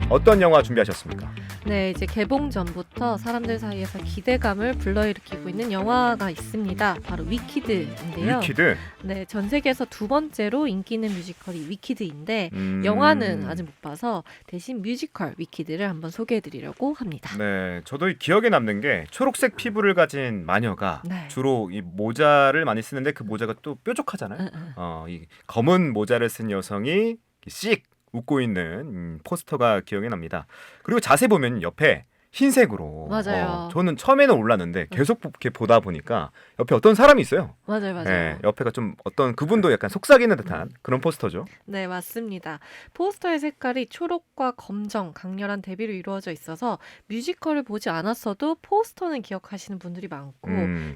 어떤 영화 준비하셨습니까? 네, 이제 개봉 전부터 사람들 사이에서 기대감을 불러일으키고 있는 영화가 있습니다. 바로 위키드인데요. 위키드? 네, 전 세계에서 두 번째로 인기 있는 뮤지컬이 위키드인데 영화는 아직 못 봐서 대신 뮤지컬 위키드를 한번 소개해드리려고 합니다. 네, 저도 이 기억에 남는 게 초록색 피부를 가진 마녀가 네. 주로 이 모자를 많이 쓰는데 그 모자가 또 뾰족하잖아요. 이 검은 모자를 쓴 여성이 씩 웃고 있는 포스터가 기억이 납니다. 그리고 자세히 보면 옆에 흰색으로 맞아요. 저는 처음에는 몰랐는데 계속 이렇게 보다 보니까 옆에 어떤 사람이 있어요. 맞아요. 네, 옆에가 좀 어떤 그분도 약간 속삭이는 듯한 그런 포스터죠. 네, 맞습니다. 포스터의 색깔이 초록과 검정, 강렬한 대비로 이루어져 있어서 뮤지컬을 보지 않았어도 포스터는 기억하시는 분들이 많고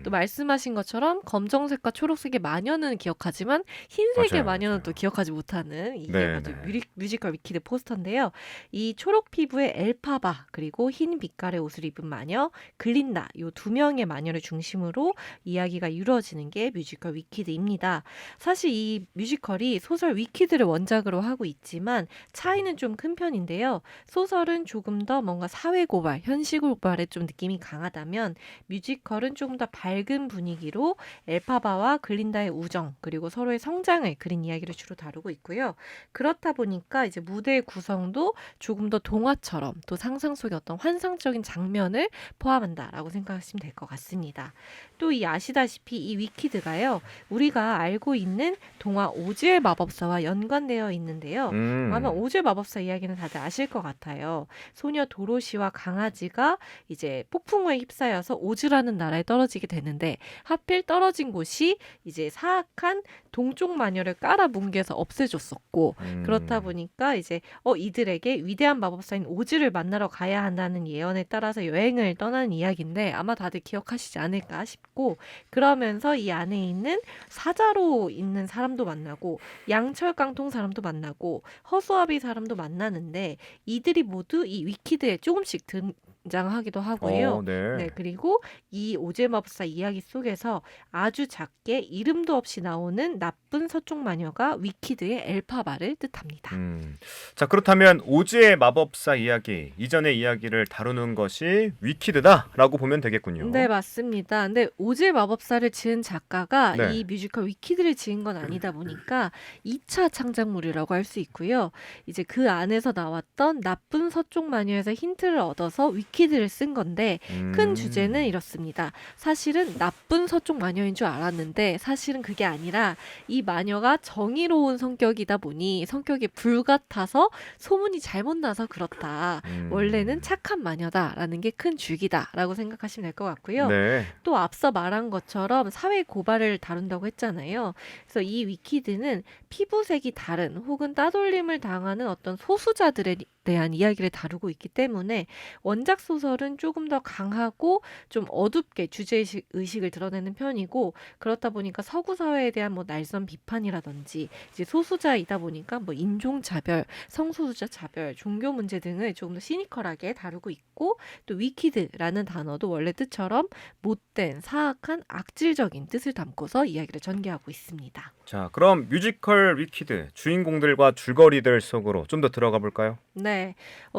또 말씀하신 것처럼 검정색과 초록색의 마녀는 기억하지만 흰색의 맞아요, 마녀는 맞아요. 또 기억하지 못하는 이게 네, 바로 네. 뮤지컬 위키드 포스터인데요. 이 초록 피부의 엘파바 그리고 흰 빛깔의 옷을 입은 마녀 글린다 이 두 명의 마녀를 중심으로 이야기가 이루어지는 게 뮤지컬 위키드입니다. 사실 이 뮤지컬이 소설 위키드를 원작으로 하고 있지만 차이는 좀 큰 편인데요. 소설은 조금 더 뭔가 사회 고발, 현실 고발에 좀 느낌이 강하다면 뮤지컬은 조금 더 밝은 분위기로 엘파바와 글린다의 우정 그리고 서로의 성장을 그린 이야기를 주로 다루고 있고요. 그렇다 보니까 이제 무대의 구성도 조금 더 동화처럼 또 상상 속의 어떤 환상적인 장면을 포함한다라고 생각하시면 될 것 같습니다. 또 이 아시다시피 이 위키드가요. 우리가 알고 있는 동화 오즈의 마법사와 연관되어 있는데요. 아마 오즈의 마법사 이야기는 다들 아실 것 같아요. 소녀 도로시와 강아지가 이제 폭풍우에 휩싸여서 오즈라는 나라에 떨어지게 되는데 하필 떨어진 곳이 이제 사악한 동쪽 마녀를 깔아뭉개서 없애줬었고 그렇다 보니까 이제 이들에게 위대한 마법사인 오즈를 만나러 가야 한다는 예언에 따라서 여행을 떠나는 이야기인데 아마 다들 기억하시지 않을까 싶고 그러면서 이 안에 있는 사자로 있는 사람도 만나고 양철깡통 사람도 만나고 허수아비 사람도 만나는데 이들이 모두 이 위키드에 조금씩 등장하기도 하고요. 네. 네, 그리고 이 오제마법사 이야기 속에서 아주 작게 이름도 없이 나오는 나쁜 서쪽 마녀가 위키드의 엘파바를 뜻합니다. 자, 그렇다면 오즈의 마법사 이야기, 이전의 이야기를 다루는 것이 위키드다라고 보면 되겠군요. 네, 맞습니다. 근데 오즈의 마법사를 지은 작가가 네. 이 뮤지컬 위키드를 지은 건 아니다 보니까 2차 창작물이라고 할 수 있고요. 이제 그 안에서 나왔던 나쁜 서쪽 마녀에서 힌트를 얻어서 위키드를 쓴 건데 큰 주제는 이렇습니다. 사실은 나쁜 서쪽 마녀인 줄 알았는데 사실은 그게 아니라 이 마녀가 정의로운 성격이다 보니 성격이 불같아서 소문이 잘못 나서 그렇다. 원래는 착한 마녀다라는 게 큰 주기다라고 생각하시면 될 것 같고요. 네. 또 앞서 말한 것처럼 사회 고발을 다룬다고 했잖아요. 그래서 이 위키드는 피부색이 다른 혹은 따돌림을 당하는 어떤 소수자들에 대한 이야기를 다루고 있기 때문에 원작 소설은 조금 더 강하고 좀 어둡게 주제의식을 드러내는 편이고 그렇다 보니까 서구 사회에 대한 뭐 날선 비판이라든지 이제 소수자이다 보니까 뭐 인종차별, 성소수자 차별, 종교 문제 등을 조금 더 시니컬하게 다루고 있고 또 위키드라는 단어도 원래 뜻처럼 못된, 사악한, 악질적인 뜻을 담고서 이야기를 전개하고 있습니다. 자, 그럼 뮤지컬 위키드 주인공들과 줄거리들 속으로 좀 더 들어가 볼까요? 네,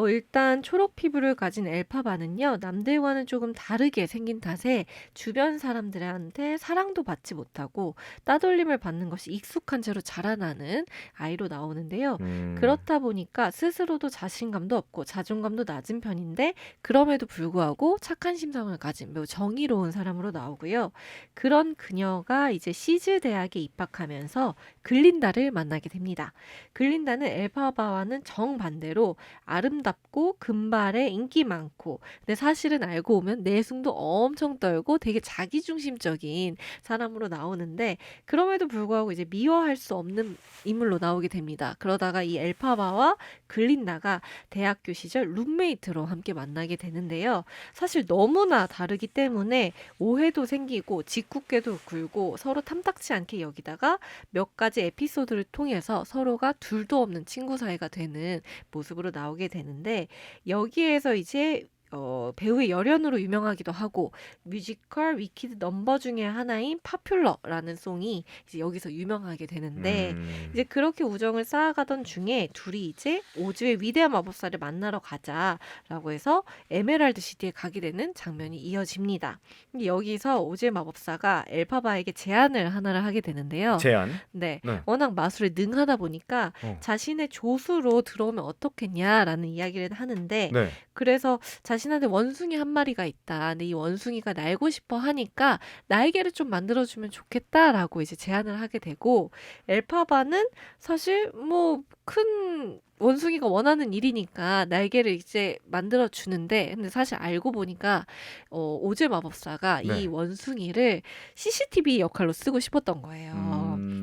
일단 초록 피부를 가진 엘파바는요, 남들과는 조금 다르게 생긴 탓에 주변 사람들한테 사랑도 받지 못하고 따돌림을 받는 것이 익숙한 채로 자라나는 아이로 나오는데요. 그렇다 보니까 스스로도 자신감도 없고 자존감도 낮은 편인데 그럼에도 불구하고 착한 심성을 가진 매우 정의로운 사람으로 나오고요. 그런 그녀가 이제 시즈 대학에 입학하면서 글린다를 만나게 됩니다. 글린다는 엘파바와는 정반대로 아름답고 금발에 인기 많고 근데 사실은 알고 보면 내숭도 엄청 떨고 되게 자기중심적인 사람으로 나오는데 그럼에도 불구하고 이제 미워할 수 없는 인물로 나오게 됩니다. 그러다가 이 엘파바와 글린다가 대학교 시절 룸메이트로 함께 만나게 되는데요. 사실 너무나 다르기 때문에 오해도 생기고 짓궂게도 굴고 서로 탐탁치 않게 여기다가 몇 가지 에피소드를 통해서 서로가 둘도 없는 친구 사이가 되는 모습으로 나오게 되는데 여기에서 이제 배우의 열연으로 유명하기도 하고 뮤지컬 위키드 넘버 중에 하나인 파퓰러라는 송이 이제 여기서 유명하게 되는데 이제 그렇게 우정을 쌓아가던 중에 둘이 이제 오즈의 위대한 마법사를 만나러 가자라고 해서 에메랄드 시티에 가게 되는 장면이 이어집니다. 근데 여기서 오즈의 마법사가 엘파바에게 제안을 하나를 하게 되는데요. 제안. 네, 네. 워낙 마술에 능하다 보니까 어. 자신의 조수로 들어오면 어떻겠냐라는 이야기를 하는데 네. 그래서 자신한테 원숭이 한 마리가 있다. 근데 이 원숭이가 날고 싶어 하니까 날개를 좀 만들어주면 좋겠다라고 이제 제안을 하게 되고 엘파바는 사실 뭐 큰 원숭이가 원하는 일이니까 날개를 이제 만들어 주는데 근데 사실 알고 보니까 오즈 마법사가 네. 이 원숭이를 CCTV 역할로 쓰고 싶었던 거예요.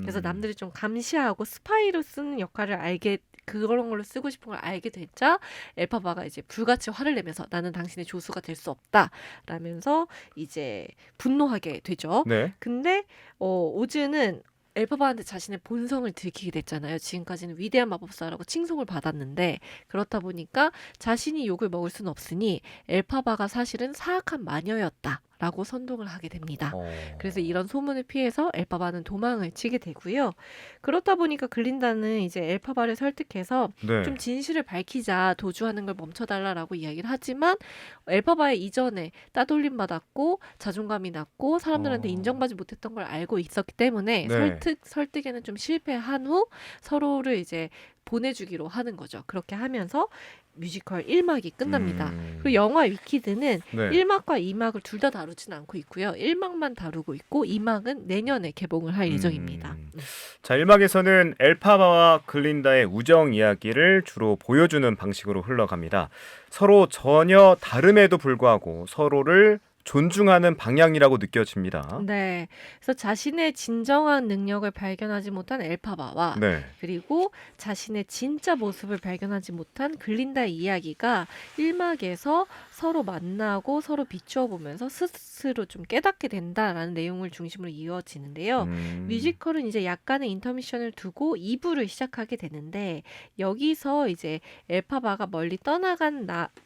그래서 음. 남들이 좀 감시하고 스파이로 쓰는 역할을 알게 그런 걸로 쓰고 싶은 걸 알게 되자 엘파바가 이제 불같이 화를 내면서 나는 당신의 조수가 될 수 없다 라면서 이제 분노하게 되죠. 네. 근데 오즈는 엘파바한테 자신의 본성을 들키게 됐잖아요. 지금까지는 위대한 마법사라고 칭송을 받았는데 그렇다 보니까 자신이 욕을 먹을 수는 없으니 엘파바가 사실은 사악한 마녀였다. 라고 선동을 하게 됩니다. 그래서 이런 소문을 피해서 엘파바는 도망을 치게 되고요. 그렇다 보니까 글린다는 이제 엘파바를 설득해서 네. 좀 진실을 밝히자 도주하는 걸 멈춰달라라고 이야기를 하지만 엘파바의 이전에 따돌림 받았고 자존감이 낮고 사람들한테 어. 인정받지 못했던 걸 알고 있었기 때문에 네. 설득에는 좀 실패한 후 서로를 이제 보내주기로 하는 거죠. 그렇게 하면서 뮤지컬 1막이 끝납니다. 그리고 영화 위키드는 네. 1막과 2막을 둘 다 다루지는 않고 있고요. 1막만 다루고 있고 2막은 내년에 개봉을 할 예정입니다. 자, 1막에서는 엘파바와 글린다의 우정 이야기를 주로 보여주는 방식으로 흘러갑니다. 서로 전혀 다름에도 불구하고 서로를 존중하는 방향이라고 느껴집니다. 네. 그래서 자신의 진정한 능력을 발견하지 못한 엘파바와 네. 그리고 자신의 진짜 모습을 발견하지 못한 글린다의 이야기가 1막에서 서로 만나고 서로 비추어 보면서 스스로 좀 깨닫게 된다라는 내용을 중심으로 이어지는데요. 뮤지컬은 이제 약간의 인터미션을 두고 2부를 시작하게 되는데 여기서 이제 엘파바가 멀리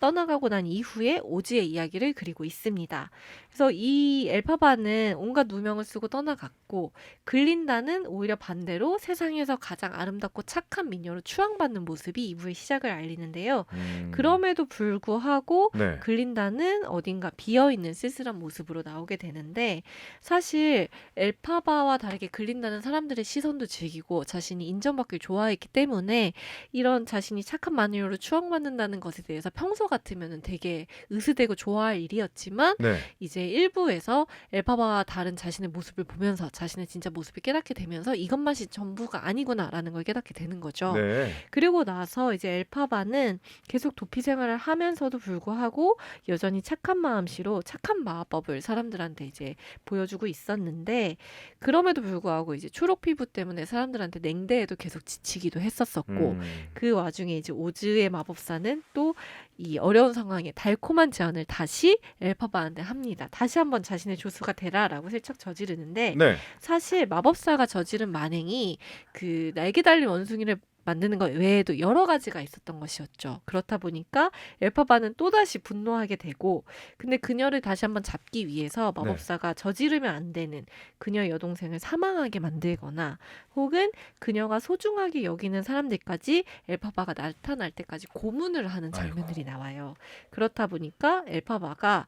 떠나가고 난 이후에 오즈의 이야기를 그리고 있습니다. 그래서 이 엘파바는 온갖 누명을 쓰고 떠나갔고 글린다는 오히려 반대로 세상에서 가장 아름답고 착한 미녀로 추앙받는 모습이 2부의 시작을 알리는데요. 그럼에도 불구하고 네. 글린다는 어딘가 비어있는 쓸쓸한 모습으로 나오게 되는데 사실 엘파바와 다르게 글린다는 사람들의 시선도 즐기고 자신이 인정받길 좋아했기 때문에 이런 자신이 착한 마녀로 추앙받는다는 것에 대해서 평소 같으면 되게 으스대고 좋아할 일이었지만 네. 이제 1부에서 엘파바와 다른 자신의 모습을 보면서 자신의 진짜 모습을 깨닫게 되면서 이것만이 전부가 아니구나라는 걸 깨닫게 되는 거죠. 네. 그리고 나서 이제 엘파바는 계속 도피 생활을 하면서도 불구하고 여전히 착한 마음씨로 착한 마법을 사람들한테 이제 보여주고 있었는데 그럼에도 불구하고 이제 초록 피부 때문에 사람들한테 냉대에도 계속 지치기도 했었었고 그 와중에 이제 오즈의 마법사는 또 이 어려운 상황에 달콤한 제안을 다시 엘파바한테 합니다. 다시 한번 자신의 조수가 되라라고 슬쩍 저지르는데 네. 사실 마법사가 저지른 만행이 그 날개 달린 원숭이를 만드는 것 외에도 여러 가지가 있었던 것이었죠. 그렇다 보니까 엘파바는 또다시 분노하게 되고 근데 그녀를 다시 한번 잡기 위해서 마법사가 저지르면 안 되는 그녀의 여동생을 사망하게 만들거나 혹은 그녀가 소중하게 여기는 사람들까지 엘파바가 나타날 때까지 고문을 하는 장면들이 나와요. 그렇다 보니까 엘파바가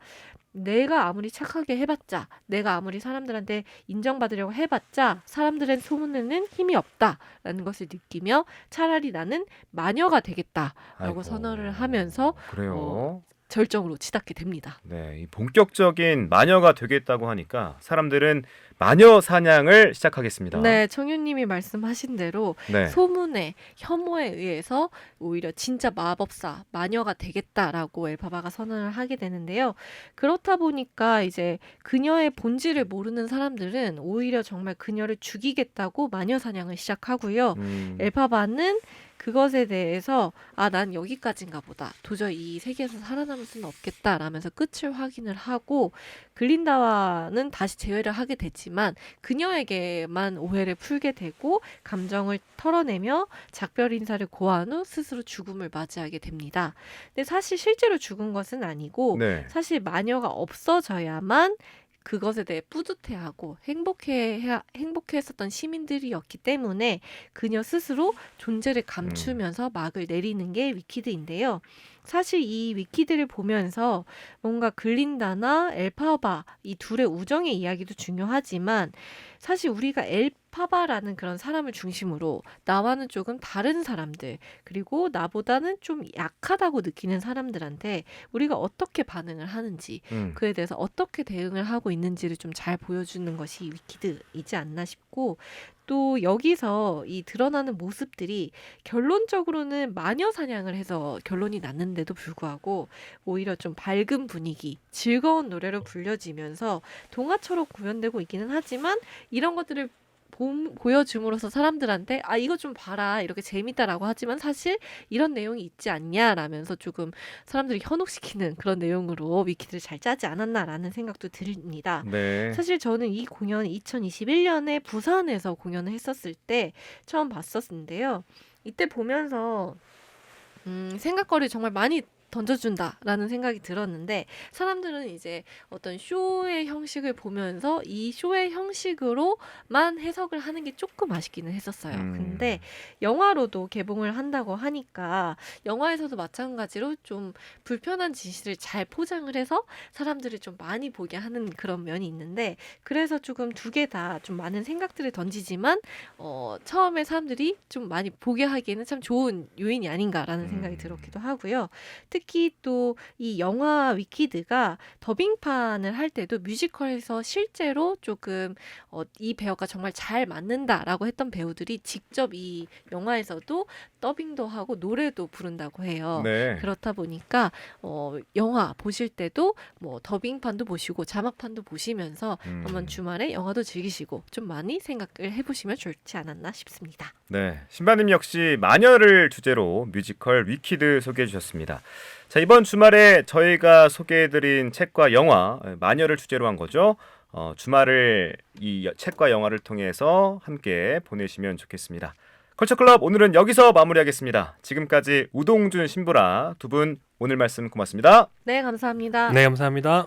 내가 아무리 착하게 해봤자 내가 아무리 사람들한테 인정받으려고 해봤자 사람들의 소문에는 힘이 없다라는 것을 느끼며 차라리 나는 마녀가 되겠다라고 선언을 하면서 그래요. 절정으로 치닫게 됩니다. 네, 이 본격적인 마녀가 되겠다고 하니까 사람들은 마녀 사냥을 시작하겠습니다. 네, 청유님이 말씀하신 대로 네. 소문에 혐오에 의해서 오히려 진짜 마법사, 마녀가 되겠다라고 엘파바가 선언을 하게 되는데요. 그렇다 보니까 이제 그녀의 본질을 모르는 사람들은 오히려 정말 그녀를 죽이겠다고 마녀 사냥을 시작하고요. 엘파바는 그것에 대해서 난 여기까지인가 보다. 도저히 이 세계에서 살아남을 수는 없겠다 라면서 끝을 확인을 하고 글린다와는 다시 재회를 하게 됐지만 그녀에게만 오해를 풀게 되고 감정을 털어내며 작별 인사를 고한 후 스스로 죽음을 맞이하게 됩니다. 근데 사실 실제로 죽은 것은 아니고 네. 사실 마녀가 없어져야만 그것에 대해 뿌듯해하고 행복해했었던 시민들이었기 때문에 그녀 스스로 존재를 감추면서 막을 내리는 게 위키드인데요. 사실 이 위키드를 보면서 뭔가 글린다나 엘파바 이 둘의 우정의 이야기도 중요하지만 사실 우리가 엘파바라는 그런 사람을 중심으로 나와는 조금 다른 사람들 그리고 나보다는 좀 약하다고 느끼는 사람들한테 우리가 어떻게 반응을 하는지 그에 대해서 어떻게 대응을 하고 있는지를 좀 잘 보여주는 것이 위키드이지 않나 싶고 또 여기서 이 드러나는 모습들이 결론적으로는 마녀 사냥을 해서 결론이 났는데도 불구하고 오히려 좀 밝은 분위기, 즐거운 노래로 불려지면서 동화처럼 구현되고 있기는 하지만 이런 것들을 보여줌으로써 사람들한테 이거 좀 봐라 이렇게 재밌다라고 하지만 사실 이런 내용이 있지 않냐라면서 조금 사람들이 현혹시키는 그런 내용으로 위키드를 잘 짜지 않았나라는 생각도 듭니다. 네. 사실 저는 이 공연 2021년에 부산에서 공연을 했었을 때 처음 봤었는데요. 이때 보면서 생각거리 정말 많이 던져준다라는 생각이 들었는데 사람들은 이제 어떤 쇼의 형식을 보면서 이 쇼의 형식으로만 해석을 하는 게 조금 아쉽기는 했었어요. 근데 영화로도 개봉을 한다고 하니까 영화에서도 마찬가지로 좀 불편한 진실을 잘 포장을 해서 사람들을 좀 많이 보게 하는 그런 면이 있는데 그래서 조금 두 개 다 좀 많은 생각들을 던지지만 처음에 사람들이 좀 많이 보게 하기에는 참 좋은 요인이 아닌가라는 생각이 들었기도 하고요. 특히 또 이 영화 위키드가 더빙판을 할 때도 뮤지컬에서 실제로 조금 이 배우가 정말 잘 맞는다라고 했던 배우들이 직접 이 영화에서도 더빙도 하고 노래도 부른다고 해요. 네. 그렇다 보니까 영화 보실 때도 뭐 더빙판도 보시고 자막판도 보시면서 한번 주말에 영화도 즐기시고 좀 많이 생각을 해보시면 좋지 않았나 싶습니다. 네, 신바님 역시 마녀를 주제로 뮤지컬 위키드 소개해 주셨습니다. 자, 이번 주말에 저희가 소개해드린 책과 영화 마녀를 주제로 한 거죠. 주말을 이 책과 영화를 통해서 함께 보내시면 좋겠습니다. 컬처클럽 오늘은 여기서 마무리하겠습니다. 지금까지 우동준 신부라 두 분 오늘 말씀 고맙습니다. 네, 감사합니다. 네, 감사합니다.